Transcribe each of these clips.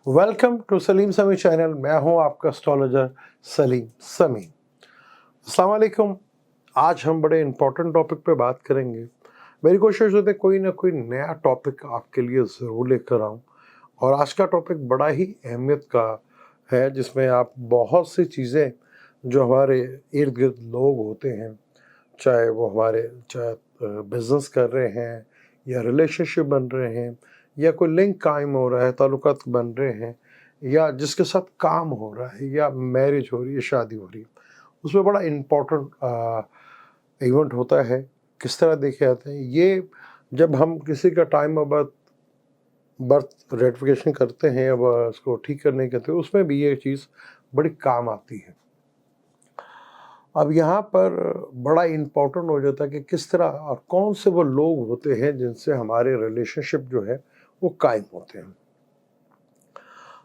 Welcome to Salim समी channel. मैं हूं आपका एस्ट्रोलॉजर सलीम समी। अस्सलाम वालेकुम। आज हम बड़े इंपॉर्टेंट टॉपिक पे बात करेंगे। मेरी कोशिश होती है कोई ना कोई नया टॉपिक आपके लिए ज़रूर लेकर आऊं, और आज का टॉपिक बड़ा ही अहमियत का है, जिसमें आप बहुत सी चीज़ें जो हमारे इर्द गिर्द लोग होते हैं, चाहे बिजनेस कर रहे हैं या रिलेशनशिप बन रहे हैं या कोई लिंक कायम हो रहा है, ताल्लुकात बन रहे हैं, या जिसके साथ काम हो रहा है या मैरिज हो रही है, शादी हो रही है, उसमें बड़ा इम्पोर्टेंट इवेंट होता है। किस तरह देखे जाते हैं ये, जब हम किसी का time of birth birth ratification करते हैं, अब उसको ठीक करने कहते हैं, उसमें भी ये चीज़ बड़ी काम आती है। अब यहाँ पर बड़ा इम्पोर्टेंट हो जाता है कि किस तरह और कौन से वो लोग होते हैं जिनसे हमारे रिलेशनशिप जो है वो कायम होते हैं।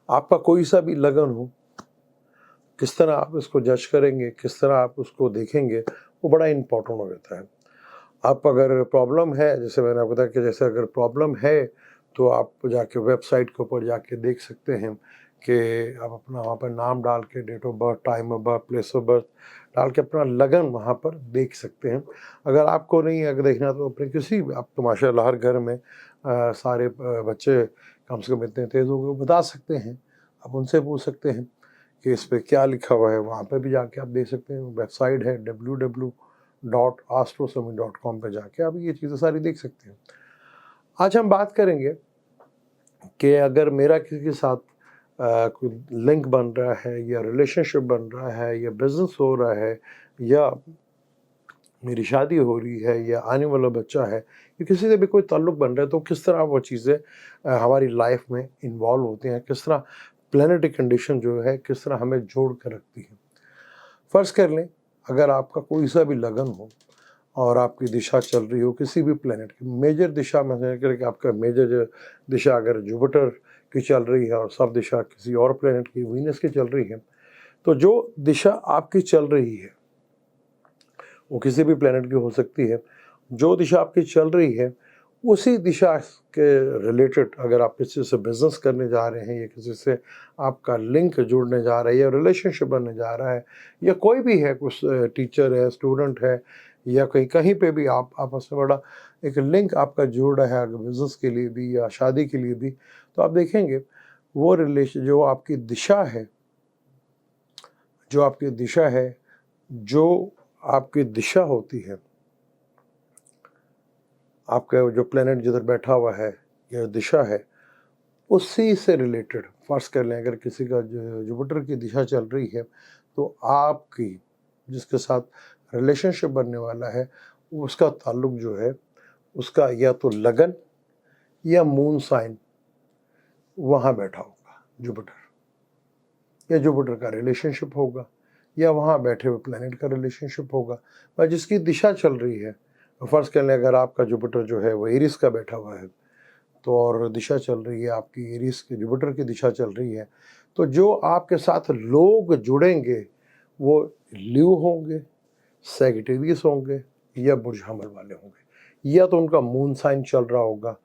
आपका कोई सा भी लगन हो, किस तरह आप इसको जज करेंगे, किस तरह आप उसको देखेंगे, वो बड़ा इम्पोर्टेंट हो जाता है। आप अगर प्रॉब्लम है, जैसे मैंने आपको बताया कि जैसे अगर प्रॉब्लम है तो आप जाके वेबसाइट के ऊपर जाके देख सकते हैं कि आप अपना वहाँ पर नाम डाल के date of birth, time of birth, place of birth डाल के अपना लगन वहाँ पर देख सकते हैं। अगर आपको नहीं अगर देखना तो अपने किसी आप तो माशाल्लाह हर घर में सारे बच्चे कम से कम इतने तेज़ हो गए, वो बता सकते हैं। आप उनसे पूछ सकते हैं कि इस पे क्या लिखा हुआ है, वहाँ पे भी जाके आप देख सकते हैं। वेबसाइट है www.astrosami.com पे जाके आप ये चीज़ें सारी देख सकते हैं। आज हम बात करेंगे कि अगर मेरा किसी के साथ कोई लिंक बन रहा है या रिलेशनशिप बन रहा है या बिज़नेस हो रहा है या मेरी शादी हो रही है या आने वाला बच्चा है या किसी से भी कोई ताल्लुक़ बन रहा है, तो किस तरह वो चीज़ें हमारी लाइफ में इन्वॉल्व होती हैं, किस तरह प्लैनेटरी कंडीशन जो है किस तरह हमें जोड़ कर रखती है। फ़र्ज़ कर लें अगर आपका कोई सा भी लगन हो और आपकी दिशा चल रही हो किसी भी प्लैनेट की मेजर दिशा में, कि आपका मेजर जो दिशा अगर जुपिटर की चल रही है और सब दिशा किसी और प्लैनेट की वीनस की चल रही है, तो जो दिशा आपकी चल रही है वो किसी भी प्लैनेट की हो सकती है। जो दिशा आपकी चल रही है उसी दिशा के रिलेटेड अगर आप किसी से बिज़नेस करने जा रहे हैं या किसी से आपका लिंक जुड़ने जा रहा है या रिलेशनशिप बनने जा रहा है या कोई भी है, कुछ टीचर है, स्टूडेंट है, या कहीं कहीं पे भी आप आपस में बड़ा एक लिंक आपका जुड़ रहा है, अगर बिज़नेस के लिए भी या शादी के लिए भी, तो आप देखेंगे वो रिलेशन जो आपकी दिशा है, जो आपकी दिशा है, जो आपकी दिशा होती है, आपका जो प्लेनेट जिधर बैठा हुआ है या दिशा है, उसी से रिलेटेड फ़र्ज़ कर लें अगर किसी का जुपिटर की दिशा चल रही है, तो आपकी जिसके साथ रिलेशनशिप बनने वाला है उसका ताल्लुक जो है, उसका या तो लगन या मून साइन वहाँ बैठा होगा जुपिटर, या जुपिटर का रिलेशनशिप होगा, या वहाँ बैठे हुए प्लैनेट का रिलेशनशिप होगा, पर जिसकी दिशा चल रही है। फ़र्ज़ कर लें अगर आपका जुपिटर जो है वो एरीज़ का बैठा हुआ है, तो और दिशा चल रही है आपकी एरीज़ की, जुपिटर की दिशा चल रही है, तो जो आपके साथ लोग जुड़ेंगे वो ल्यू होंगे, सैगिटेरियस होंगे या बुर्ज हमल वाले होंगे, या तो उनका मून साइन चल रहा होगा,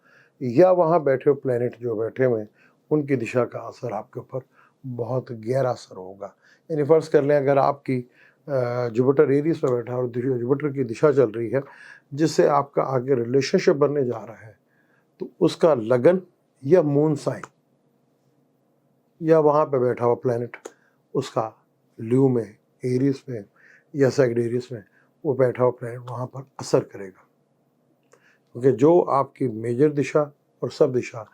या वहाँ बैठे हुए प्लैनेट जो बैठे हुए हैं उनकी दिशा का असर आपके ऊपर बहुत गहरा असर होगा। यानी फ़र्ज़ कर लें अगर आपकी जुपिटर एरीज़ में बैठा और जुपिटर की दिशा चल रही है जिससे आपका आगे रिलेशनशिप बनने जा रहा है, तो उसका लगन या मून साइन या वहाँ पे बैठा हुआ प्लैनेट उसका ल्यू में, एरीज़ में या सैगिटेरियस में वो बैठा हुआ प्लैनेट वहाँ पर असर करेगा। क्योंकि जो आपकी मेजर दिशा और सब दिशा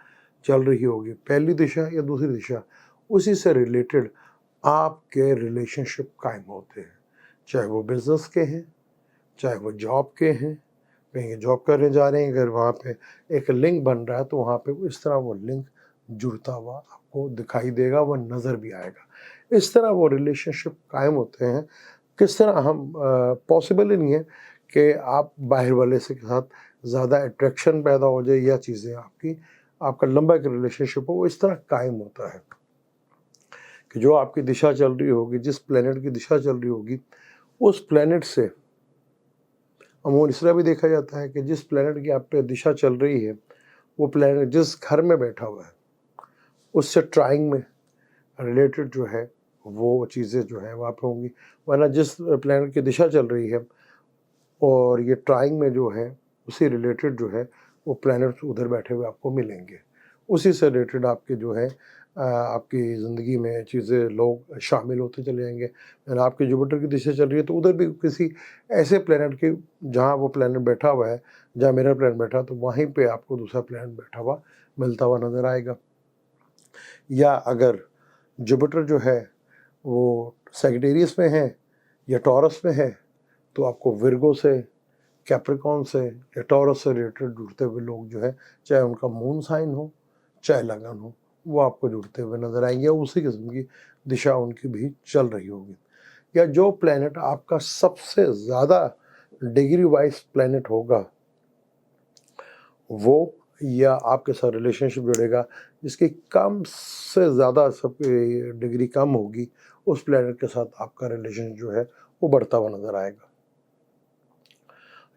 चल रही होगी, पहली दिशा या दूसरी दिशा, उसी से रिलेटेड आपके रिलेशनशिप कायम होते हैं। चाहे वो बिज़नेस के हैं, चाहे वो जॉब के हैं, कहीं जॉब करने जा रहे हैं, अगर वहाँ पे एक लिंक बन रहा है तो वहाँ पे इस तरह वो लिंक जुड़ता हुआ आपको दिखाई देगा, वो नज़र भी आएगा। इस तरह वो रिलेशनशिप कायम होते हैं। किस तरह हम पॉसिबल ही नहीं है कि आप बाहर वाले से के साथ ज़्यादा अट्रैक्शन पैदा हो जाए या चीज़ें आपका लंबा एक रिलेशनशिप हो, वो इस तरह कायम होता है कि जो आपकी दिशा चल रही होगी, जिस प्लैनेट की दिशा चल रही होगी, उस प्लैनेट से अमूमन इस तरह भी देखा जाता है कि जिस प्लैनेट की आप पे दिशा चल रही है, वो प्लैनेट जिस घर में बैठा हुआ है, उससे ट्राइंग में रिलेटेड जो है वो चीज़ें जो हैं वहाँ पे होंगी। वरना जिस प्लैनेट की दिशा चल रही है और ये ट्राइंग में जो है उसी रिलेटेड जो है वो प्लैनेट्स उधर बैठे हुए आपको मिलेंगे। उसी से रिलेटेड आपके जो है आपकी ज़िंदगी में चीज़ें लोग शामिल होते चले जाएंगे। यानी आपके जुपिटर की दिशा चल रही है तो उधर भी किसी ऐसे प्लैनेट के जहाँ वो प्लैनेट बैठा हुआ है, जहाँ मेरा प्लैनेट बैठा तो वहीं पे आपको दूसरा प्लैनेट बैठा हुआ मिलता हुआ नज़र आएगा। या अगर जुपिटर जो है वो सैजिटेरियस में है या टॉरस में है तो आपको विर्गो से, कैप्रिकॉर्न से या टॉरस से रिलेटेड जुड़ते हुए लोग जो है, चाहे उनका मून साइन हो, चाहे लगन हो, वो आपको जुड़ते हुए नज़र आएंगे। उसी किस्म की दिशा उनकी भी चल रही होगी। या जो प्लैनेट आपका सबसे ज़्यादा डिग्री वाइज प्लैनेट होगा वो या आपके साथ रिलेशनशिप जुड़ेगा जिसकी कम से ज़्यादा सब डिग्री कम होगी, उस प्लैनेट के साथ आपका रिलेशन जो है वो बढ़ता हुआ नज़र आएगा।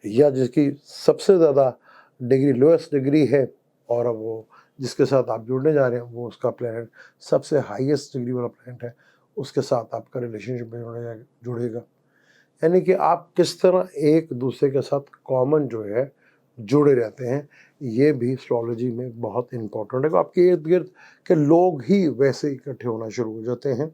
या जिसकी सबसे ज़्यादा डिग्री लोएस्ट डिग्री है और अब वो जिसके साथ आप जुड़ने जा रहे हैं वो उसका प्लैनेट सबसे हाईएस्ट डिग्री वाला प्लैनेट है, उसके साथ आपका रिलेशनशिप में जुड़ेगा। यानी कि आप किस तरह एक दूसरे के साथ कॉमन जो है जुड़े रहते हैं, ये भी एस्ट्रोलॉजी में बहुत इम्पोर्टेंट है। आपके इर्द गिर्द के लोग ही वैसे इकट्ठे होना शुरू हो जाते हैं,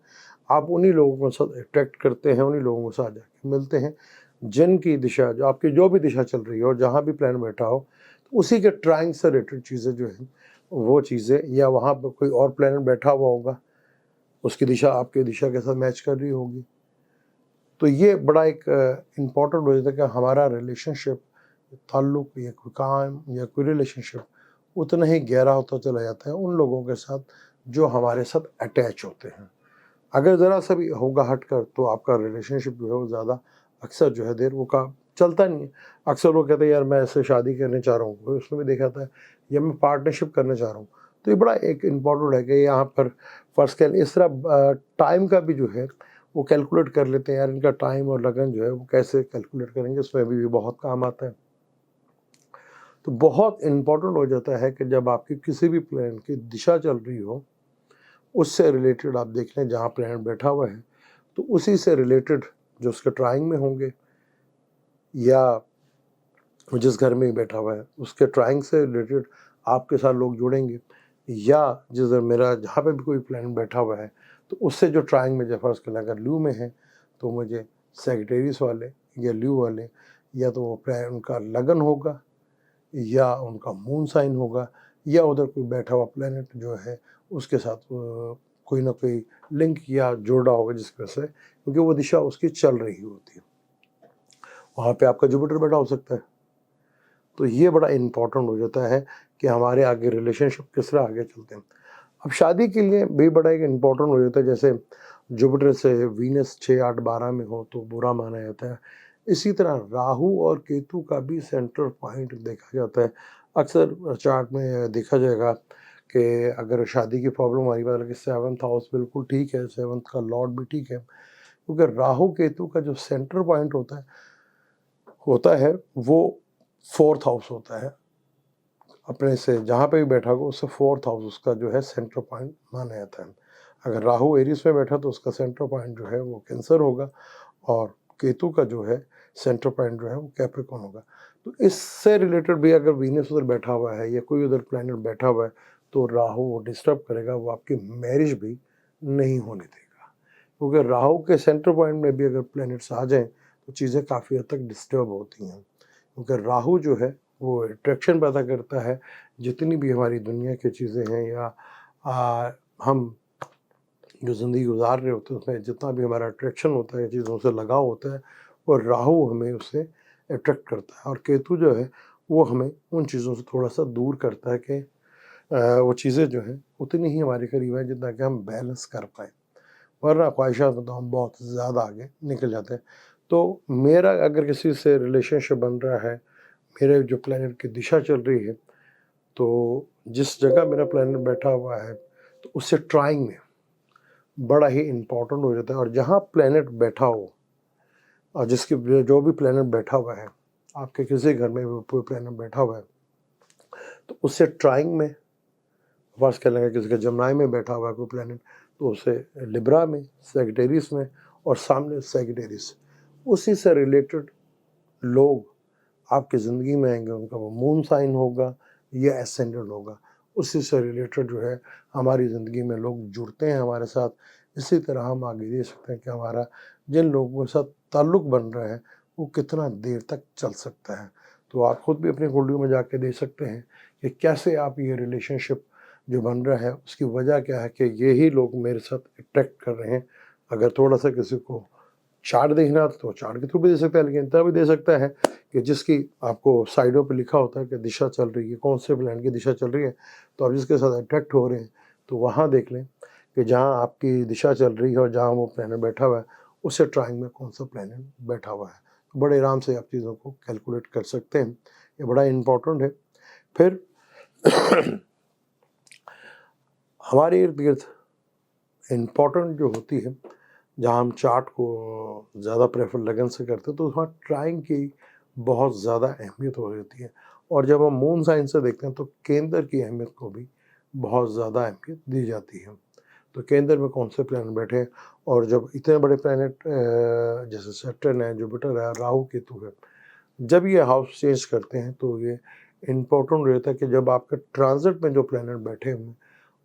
आप उन्हीं लोगों के साथ अट्रैक्ट करते हैं, उन्हीं लोगों के साथ जाके मिलते हैं जिनकी दिशा जो आपकी जो भी दिशा चल रही हो, जहाँ भी प्लान बैठा हो, तो उसी के ट्राइंग से रिलेटेड चीज़ें जो हैं वो चीज़ें, या वहाँ पर कोई और प्लानट बैठा हुआ होगा, उसकी दिशा आपकी दिशा के साथ मैच कर रही होगी। तो ये बड़ा एक इम्पॉर्टेंट हो जाता है कि हमारा रिलेशनशिप, ताल्लुक़ या कोई काम या कोई रिलेशनशिप उतना ही गहरा होता चला जाता है उन लोगों के साथ जो हमारे साथ अटैच होते हैं। अगर ज़रा सा भी होगा हटकर तो आपका रिलेशनशिप जो है वो ज़्यादा अक्सर जो है देर वो का चलता नहीं है। अक्सर लोग कहते हैं यार मैं ऐसे शादी करने चाह रहा हूँ, कोई उसमें भी देखा था, या मैं पार्टनरशिप करना चाह रहा हूँ। तो ये बड़ा एक इम्पॉर्टेंट है कि यहाँ पर फ़र्ज़ करें इस तरह टाइम का भी जो है वो कैलकुलेट कर लेते हैं, यार इनका टाइम और लगन जो है वो कैसे कैलकुलेट करेंगे, उसमें भी बहुत काम आता है। तो बहुत इम्पॉर्टेंट हो जाता है कि जब आपकी किसी भी प्लान की दिशा चल रही हो, उससे रिलेटेड आप देख लें जहाँ प्लैनेट बैठा हुआ है, तो उसी से रिलेटेड जो उसके ट्राइंग में होंगे या जिस घर में बैठा हुआ है उसके ट्राइंग से रिलेटेड आपके साथ लोग जुड़ेंगे। या जिस घर मेरा जहाँ पे भी कोई प्लैनेट बैठा हुआ है तो उससे जो ट्राइंग में, जब फर्ज कर अगर ल्यू में है तो मुझे सेक्रेटरीज वाले या ल्यू वाले, या तो वो प्लैनेट उनका लगन होगा या उनका मून साइन होगा, या उधर कोई बैठा हुआ प्लैनेट जो है उसके साथ कोई ना कोई लिंक या जोड़ा होगा जिसकी वजह से, क्योंकि वो दिशा उसकी चल रही होती है। वहाँ पे आपका जुपिटर बैठा हो सकता है। तो ये बड़ा इम्पोर्टेंट हो जाता है कि हमारे आगे रिलेशनशिप किस तरह आगे चलते हैं। अब शादी के लिए भी बड़ा एक इम्पोर्टेंट हो जाता है, जैसे जुपिटर से वीनस 6, 8, 12 में हो तो बुरा माना जाता है। इसी तरह राहु और केतु का भी सेंटर पॉइंट देखा जाता है। अक्सर चार्ट में देखा जाएगा कि अगर शादी की प्रॉब्लम आ रही है, मतलब 7th हाउस बिल्कुल ठीक है, 7th का लॉर्ड भी ठीक है, क्योंकि राहु केतु का जो सेंटर पॉइंट होता है वो 4th हाउस होता है। अपने से जहाँ पे भी बैठा हो उससे 4th हाउस उसका जो है सेंटर पॉइंट माना जाता है। अगर राहु एरीज में बैठा तो उसका सेंटर पॉइंट जो है वो कैंसर होगा, और केतु का जो है सेंटर पॉइंट जो है वो कैप्रिकॉर्न होगा। तो इससे रिलेटेड भी अगर वीनस उधर बैठा हुआ है या कोई उधर प्लैनेट बैठा हुआ है तो राहु वो डिस्टर्ब करेगा, वो आपकी मैरिज भी नहीं होने देगा। क्योंकि राहु के सेंटर पॉइंट में भी अगर प्लैनेट्स आ जाएँ तो चीज़ें काफ़ी हद तक डिस्टर्ब होती हैं। क्योंकि राहु जो है वो अट्रैक्शन पैदा करता है, जितनी भी हमारी दुनिया की चीज़ें हैं या हम जो ज़िंदगी गुजार रहे होते हैं उसमें जितना भी हमारा अट्रैक्शन होता है, चीज़ों से लगाव होता है, वो राहु हमें उससे अट्रैक्ट करता है, और केतु जो है वो हमें उन चीज़ों से थोड़ा सा दूर करता है कि वो चीज़ें जो हैं उतनी ही हमारे करीब है जितना कि हम बैलेंस कर पाएँ, वरना ख्वाहिशात में तो हम बहुत ज़्यादा आगे निकल जाते हैं। तो मेरा अगर किसी से रिलेशनशिप बन रहा है, मेरे जो प्लैनेट की दिशा चल रही है, तो जिस जगह मेरा प्लैनेट बैठा हुआ है तो उससे ट्राइंग में बड़ा ही इम्पोर्टेंट हो जाता है। और जहाँ प्लैनेट बैठा हो और जिसकी जो भी प्लैनेट बैठा हुआ है, आपके किसी घर में भी कोई प्लैनेट बैठा हुआ है तो उससे ट्राइंग में फर्स्ट कह लेंगे किसी का जमनाई में बैठा हुआ है कोई प्लैनेट, तो उसे लिब्रा में, सैजिटेरियस में, और सामने सैजिटेरियस, उसी से रिलेटेड लोग आपकी ज़िंदगी में आएंगे, उनका वो मून साइन होगा या एसेंडेंट होगा, उसी से रिलेटेड जो है हमारी ज़िंदगी में लोग जुड़ते हैं हमारे साथ। इसी तरह हम आगे दे सकते हैं कि हमारा जिन लोगों के साथ ताल्लुक़ बन रहा है वो कितना देर तक चल सकता है। तो आप खुद भी अपनी कुंडली में जाके देख सकते हैं कि कैसे आप ये रिलेशनशिप जो बन रहा है उसकी वजह क्या है कि यही लोग मेरे साथ अट्रैक्ट कर रहे हैं। अगर थोड़ा-सा किसी को चार्ट देखना तो चार्ट के थ्रू भी दे सकता है, लेकिन इतना भी दे सकता है कि जिसकी आपको साइडों पे लिखा होता है कि दिशा चल रही है, कौन से प्लैनेट की दिशा चल रही है, तो आप जिसके साथ अट्रैक्ट हो रहे हैं, तो वहाँ देख लें कि जहाँ आपकी दिशा चल रही है और जहाँ वो प्लैनेट बैठा हुआ है, उससे ट्राइंग में कौन-सा प्लैनेट बैठा हुआ है। तो बड़े आराम से आप चीज़ों को कैलकुलेट कर सकते हैं, ये बड़ा इम्पोर्टेंट है। फिर हमारे इर्द-गिर्द इम्पोर्टेंट जो होती है, जहाँ हम चार्ट को ज़्यादा प्रेफर लगन से करते हैं, तो वहाँ ट्राइंग की बहुत ज़्यादा अहमियत हो जाती है। और जब हम मून साइन से देखते हैं तो केंद्र की अहमियत को भी बहुत ज़्यादा अहमियत दी जाती है। तो केंद्र में कौन से प्लैनेट बैठे हैं, और जब इतने बड़े प्लैनेट जैसे सैटर्न है, जुपिटर है, राहु केतु है, जब ये हाउस चेंज करते हैं तो ये इम्पोर्टेंट रहता है कि जब आपके ट्रांजिट में जो प्लैनेट बैठे हुए हैं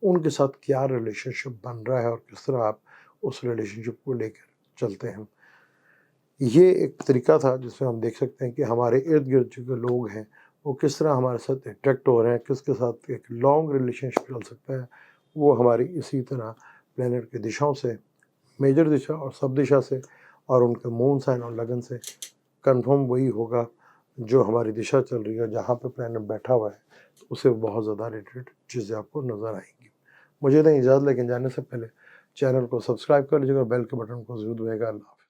उनके साथ क्या रिलेशनशिप बन रहा है और किस तरह आप उस रिलेशनशिप को लेकर चलते हैं। ये एक तरीका था जिसमें हम देख सकते हैं कि हमारे इर्द-गिर्द जो लोग हैं, वो किस तरह हमारे साथ अट्रैक्ट हो रहे हैं, किसके साथ एक लॉन्ग रिलेशनशिप चल सकता है। वो हमारी इसी तरह प्लैनेट की दिशाओं से, मेजर दिशा और सब दिशा से, और उनके मून साइन और लगन से कन्फर्म वही होगा जो हमारी दिशा चल रही है, जहाँ पे प्लैनेट बैठा हुआ है, तो उससे बहुत ज़्यादा रिलेटेड चीज़ें आपको नज़र आएँगी। मुझे दें इजाज़त, लेकिन जाने से पहले चैनल को सब्सक्राइब कर लीजिएगा, बेल के बटन को ज़रूर दबाइएगा। अल्लाह हाफ़िज़।